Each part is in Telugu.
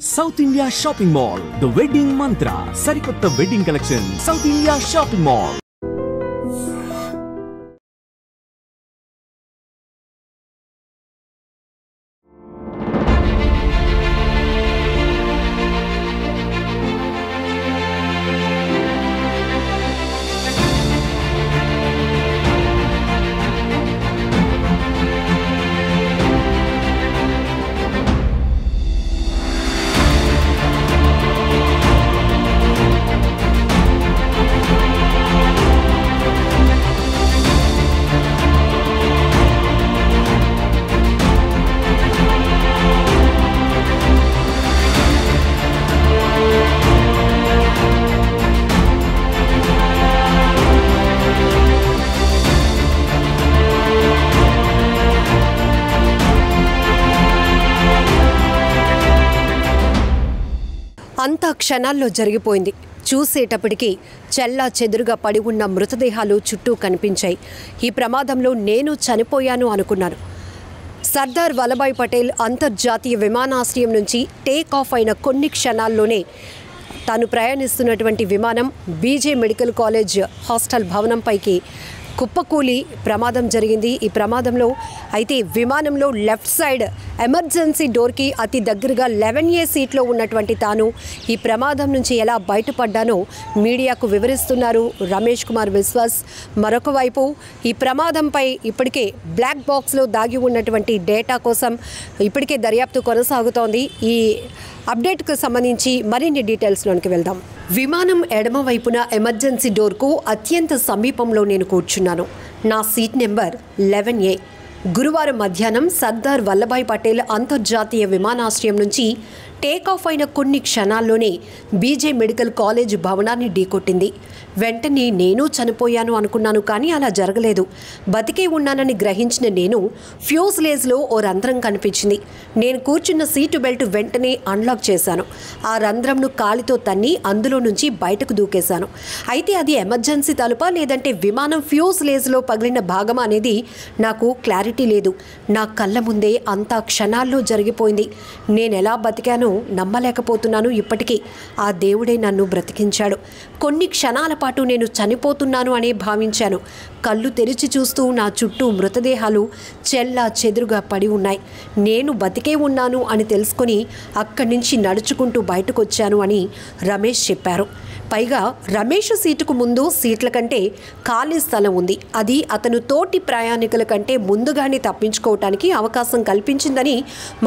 South India Shopping Mall, the wedding mantra, Sarikotta wedding collection, South India Shopping Mall. అంతా క్షణాల్లో జరిగిపోయింది. చూసేటప్పటికి చెల్లా చెదురుగా పడి ఉన్న మృతదేహాలు చుట్టూ కనిపించాయి. ఈ ప్రమాదంలో నేను చనిపోయాను అనుకున్నాను. సర్దార్ వల్లభాయ్ పటేల్ అంతర్జాతీయ విమానాశ్రయం నుంచి టేక్ ఆఫ్ అయిన కొన్ని క్షణాల్లోనే తాను ప్రయాణిస్తున్నటువంటి విమానం బీజే మెడికల్ కాలేజ్ హాస్టల్ భవనంపైకి కుప్పకూలి ప్రమాదం జరిగింది. ఈ ప్రమాదంలో అయితే విమానంలో లెఫ్ట్ సైడ్ ఎమర్జెన్సీ డోర్కి అతి దగ్గరగా 11A సీట్లో ఉన్నటువంటి తాను ఈ ప్రమాదం నుంచి ఎలా బయటపడ్డానో మీడియాకు వివరిస్తున్నారు రమేష్ కుమార్ విశ్వాస్. మరొక వైపు ఈ ప్రమాదంపై ఇప్పటికే బ్లాక్ బాక్స్లో దాగి ఉన్నటువంటి డేటా కోసం ఇప్పటికే దర్యాప్తు కొనసాగుతోంది. ఈ అప్డేట్కు సంబంధించి మరిన్ని డీటెయిల్స్లోనికి వెళ్దాం. విమానం ఎడమ వైపున ఎమర్జెన్సీ డోర్కు అత్యంత సమీపంలో నేను కూర్చున్నాను. నా సీట్ నెంబర్ 11A. గురువారం మధ్యాహ్నం సర్దార్ వల్లభాయ్ పటేల్ అంతర్జాతీయ విమానాశ్రయం నుంచి టేక్ ఆఫ్ అయిన కొన్ని క్షణాల్లోనే బీజే మెడికల్ కాలేజ్ భవనాన్ని ఢీకొట్టింది. వెంటనే నేను చనిపోయాను అనుకున్నాను, కానీ అలా జరగలేదు. బతికే ఉన్నానని గ్రహించిన నేను ఫ్యూజ్లేజ్లో ఓ రంధ్రం కనిపించింది. నేను కూర్చున్న సీటు బెల్ట్ వెంటనే అన్లాక్ చేశాను. ఆ రంధ్రంను కాలితో తన్ని అందులో నుంచి బయటకు దూకేశాను. అయితే అది ఎమర్జెన్సీ తలుపా లేదంటే విమానం ఫ్యూజ్లేజ్లో పగిలిన భాగమా అనేది నాకు క్లారిటీ లేదు. నా కళ్ళ ముందే అంతా క్షణాల్లో జరిగిపోయింది. నేను ఎలా బతికానో నమ్మలేకపోతున్నాను. ఇప్పటికీ ఆ దేవుడే నన్ను బ్రతికించాడు. కొన్ని క్షణాల పాటు నేను చనిపోతున్నాను అనే భావించాను. కళ్ళు తెరిచి చూస్తూ నా చుట్టూ మృతదేహాలు చెల్లా చెదురుగా పడి ఉన్నాయి. నేను బతికే ఉన్నాను అని తెలుసుకొని అక్కడి నుంచి నడుచుకుంటూ బయటకు వచ్చాను అని రమేష్ చెప్పారు. పైగా రమేష్ సీటుకు ముందు సీట్ల కంటే ఖాళీ స్థలం ఉంది. అది అతను తోటి ప్రయాణికుల కంటే ముందుగానే తప్పించుకోవటానికి అవకాశం కల్పించిందని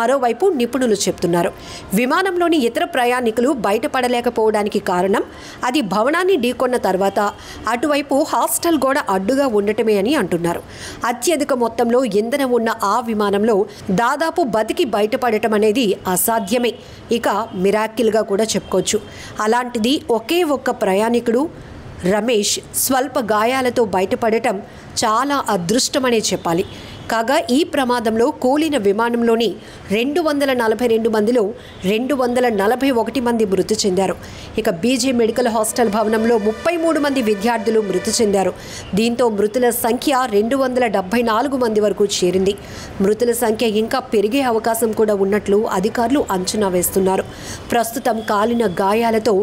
మరోవైపు నిపుణులు చెప్తున్నారు. విమానంలోని ఇతర ప్రయాణికులు బయటపడలేకపోవడానికి కారణం అది భవనాన్ని ఢీకొన్న తర్వాత అటువైపు హాస్టల్ గోడ అడ్డుగా ఉండటమే అని అంటున్నారు. అత్యధిక మొత్తంలో ఇంధనం ఉన్న ఆ విమానంలో దాదాపు బతికి బయటపడటం అనేది అసాధ్యమే, ఇక మిరాకిల్గా కూడా చెప్పుకోవచ్చు. అలాంటిది ఒకే ఒక్క ప్రయాణికుడు రమేష్ స్వల్ప గాయాలతో బయటపడటం చాలా అదృష్టమనే చెప్పాలి. కాగా ఈ ప్రమాదంలో కూలిన విమానంలోని 242 మందిలో 241 మంది మృతి చెందారు. ఇక బీజే మెడికల్ హాస్టల్ భవనంలో 33 మంది విద్యార్థులు మృతి చెందారు. దీంతో మృతుల సంఖ్య 274 మంది వరకు చేరింది. మృతుల సంఖ్య ఇంకా పెరిగే అవకాశం కూడా ఉన్నట్లు అధికారులు అంచనా వేస్తున్నారు. ప్రస్తుతం కాలిన గాయాలతో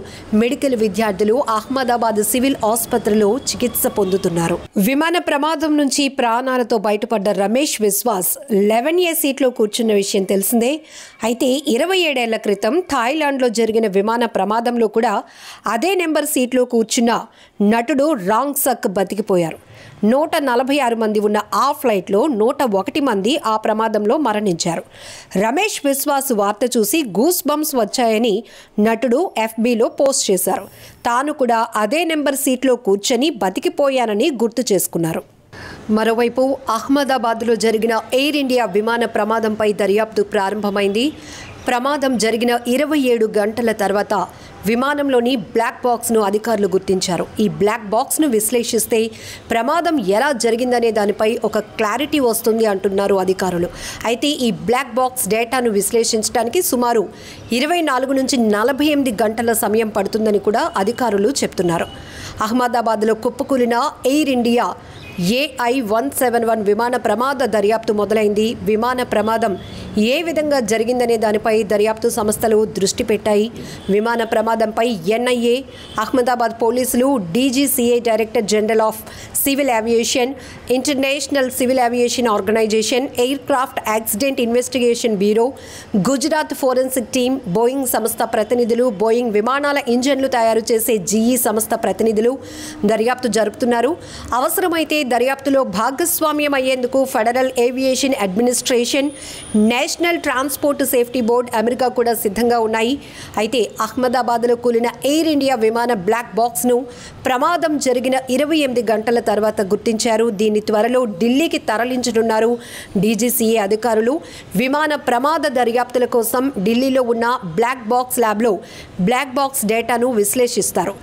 మెడికల్ విద్యార్థులు అహ్మదాబాద్ సివిల్ ఆసుపత్రిలో చికిత్స పొందుతున్నారు. విమాన ప్రమాదం నుంచి ప్రాణాలతో బయటపడ్డ రమేష్ విశ్వాస్ 11A సీట్లో కూర్చున్న విషయం తెలిసిందే. అయితే 27 ఏళ్ల క్రితం థాయిలాండ్లో జరిగిన విమాన ప్రమాదంలో కూడా అదే నెంబర్ సీట్లో కూర్చున్న నటుడు రాంగ్ సక్ బతికిపోయారు. 146 మంది ఉన్న ఆ ఫ్లైట్లో 101 మంది ఆ ప్రమాదంలో మరణించారు. రమేష్ విశ్వాస్ వార్త చూసి గూస్ బంప్స్ వచ్చాయని నటుడు FBలో పోస్ట్ చేశారు. తాను కూడా అదే నెంబర్ సీట్లో కూర్చొని బతికిపోయానని గుర్తు చేసుకున్నారు. మరోవైపు అహ్మదాబాద్లో జరిగిన ఎయిర్ ఇండియా విమాన ప్రమాదంపై దర్యాప్తు ప్రారంభమైంది. ప్రమాదం జరిగిన 27 గంటల తర్వాత విమానంలోని బ్లాక్ బాక్స్ను అధికారులు గుర్తించారు. ఈ బ్లాక్ బాక్స్ను విశ్లేషిస్తే ప్రమాదం ఎలా జరిగిందనే దానిపై ఒక క్లారిటీ వస్తుంది అంటున్నారు అధికారులు. అయితే ఈ బ్లాక్ బాక్స్ డేటాను విశ్లేషించడానికి సుమారు 24 నుంచి 48 గంటల సమయం పడుతుందని కూడా అధికారులు చెప్తున్నారు. అహ్మదాబాద్లో కుప్పకూలిన ఎయిర్ ఇండియా AI-171 విమాన ప్రమాద దర్యాప్తు మొదలైంది. విమాన ప్రమాదం ఏ విధంగా జరిగిందనే దానిపై దర్యాప్తు సంస్థలు దృష్టి పెట్టాయి. విమాన ప్రమాదంపై NIA, అహ్మదాబాద్ పోలీసులు, DGCA director general of civil aviation, international civil aviation organisation, aircraft accident investigation bureau, Gujarat forensic team, Boeing సంస్థ ప్రతినిధులు, బోయింగ్ విమానాల ఇంజన్లు తయారు చేసే GE సంస్థ ప్రతినిధులు దర్యాప్తు జరుపుతున్నారు. అవసరమైతే దర్యాప్తులో భాగస్వామ్యం అయ్యేందుకు federal aviation administration, national transport safety board, America కూడా సిద్ధంగా ఉన్నాయి. అయితే అహ్మదాబాద్లో కూలిన ఎయిర్ ఇండియా విమాన బ్లాక్ బాక్స్ను ప్రమాదం జరిగిన 28 గంటల తర్వాత గుర్తించారు. దీన్ని త్వరలో ఢిల్లీకి తరలించనున్నారు DGCA అధికారులు. విమాన ప్రమాద దర్యాప్తుల కోసం ఢిల్లీలో ఉన్న బ్లాక్ బాక్స్ ల్యాబ్లో బ్లాక్ బాక్స్ డేటాను విశ్లేషిస్తారు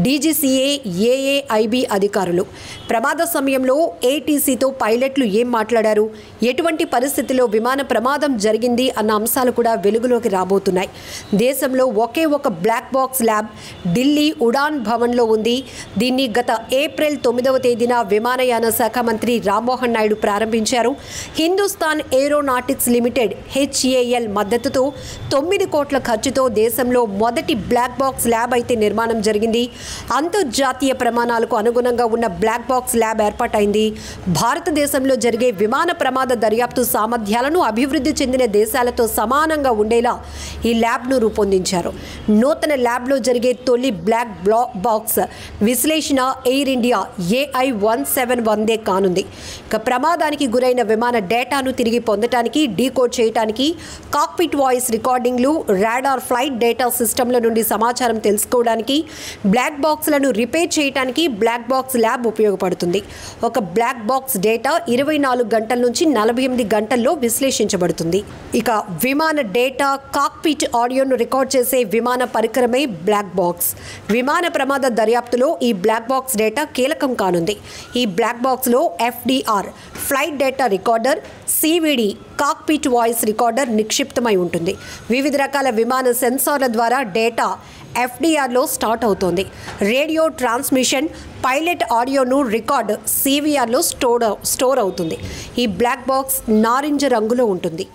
DGCA AAIB అధికారులు. ప్రమాద సమయంలో ATCతో పైలట్లు ఏం మాట్లాడారు, ఎటువంటి పరిస్థితిలో విమాన ప్రమాదం జరిగింది అన్న అంశాలు కూడా వెలుగులోకి రాబోతున్నాయి. దేశంలో ఒకే ఒక black box lab Delhi Udan భవన్లో ఉంది. దీన్ని గత ఏప్రిల్ 9వ తేదీన విమానయాన శాఖ మంత్రి రామ్మోహన్ నాయుడు ప్రారంభించారు. హిందుస్థాన్ ఏరోనాటిక్స్ లిమిటెడ్ HAL మద్దతుతో 9 కోట్ల ఖర్చుతో దేశంలో మొదటి బ్లాక్ బాక్స్ ల్యాబ్ అయితే నిర్మాణం జరిగింది. అంతర్జాతీయ ప్రమాణాలకు అనుగుణంగా ఉన్న బ్లాక్ బాక్స్ ల్యాబ్ ఏర్పాటైంది. భారతదేశంలో జరిగే విమాన ప్రమాద దర్యాప్తు సామర్థ్యాలను అభివృద్ధి చెందిన దేశాలతో సమానంగా ఉండేలా ఈ ల్యాబ్ను రూపొందించారు. నూతన ల్యాబ్లో జరిగే తొలి బ్లాక్ బాక్స్ విశ్లేషణ ఎయిర్ ఇండియా AI-171 కానుంది. ఇక ప్రమాదానికి గురైన విమాన డేటాను తిరిగి పొందడానికి, డీకోడ్ చేయడానికి, కాక్పిట్ వాయిస్ రికార్డింగ్లు, రాడార్ ఫ్లైట్ డేటా సిస్టమ్ల నుండి సమాచారం తెలుసుకోవడానికి, బ్లాక్ బాక్స్లను రిపేర్ చేయడానికి బ్లాక్ బాక్స్ ల్యాబ్ ఉపయోగపడుతుంది. ఒక బ్లాక్ బాక్స్ డేటా 24 గంటల నుంచి 48 గంటల్లో విశ్లేషించబడుతుంది. ఇక విమాన డేటా, కాక్పిట్ ఆడియోను రికార్డ్ చేసే విమాన పరికరమే బ్లాక్ బాక్స్. విమాన ప్రమాద దర్యాప్తులో ఈ బ్లాక్ బాక్స్ డేటా కీలకం కానుంది. ఈ బ్లాక్ బాక్స్లో FDR flight data recorder, CVD cockpit voice recorder నిక్షిప్తమై ఉంటుంది. వివిధ రకాల విమాన సెన్సార్ల ద్వారా డేటా FDRలో స్టార్ట్ అవుతోంది. రేడియో ట్రాన్స్మిషన్, పైలట్ ఆడియోను రికార్డ్ CVRలో స్టోర్ అవుతుంది. ఈ బ్లాక్ బాక్స్ నారింజ రంగులో ఉంటుంది.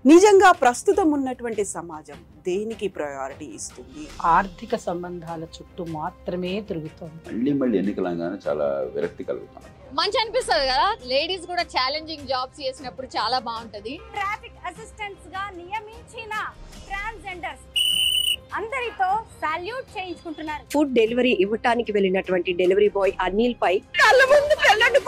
నిజంగా ప్రస్తుతం ఉన్నటువంటి సమాజం దేనికి ప్రయారిటీ ఇస్తుంది? ఆర్థిక సంబంధాల చుట్టూ మాత్రమే తిరుగుతోంది. మళ్ళీ ఎన్నికలంగానే చాలా విరక్తి కలుగుతాం. మంచి అనిపిస్తుంది కదా, లేడీస్ కూడా ఛాలెంజింగ్ జాబ్స్ చేసినప్పుడు చాలా బాగుంటది. ట్రాఫిక్ అసిస్టెంట్స్ గా నియమించిన ట్రాన్స్జెండర్స్ అందరితో సాల్యూట్ చేయించుకుంటున్నారు. ఫుడ్ డెలివరీ ఇవ్వటానికి వెళ్ళినటువంటి డెలివరీ బాయ్ అనిల్ పై కళ్ళ ముందు పెళ్ళండి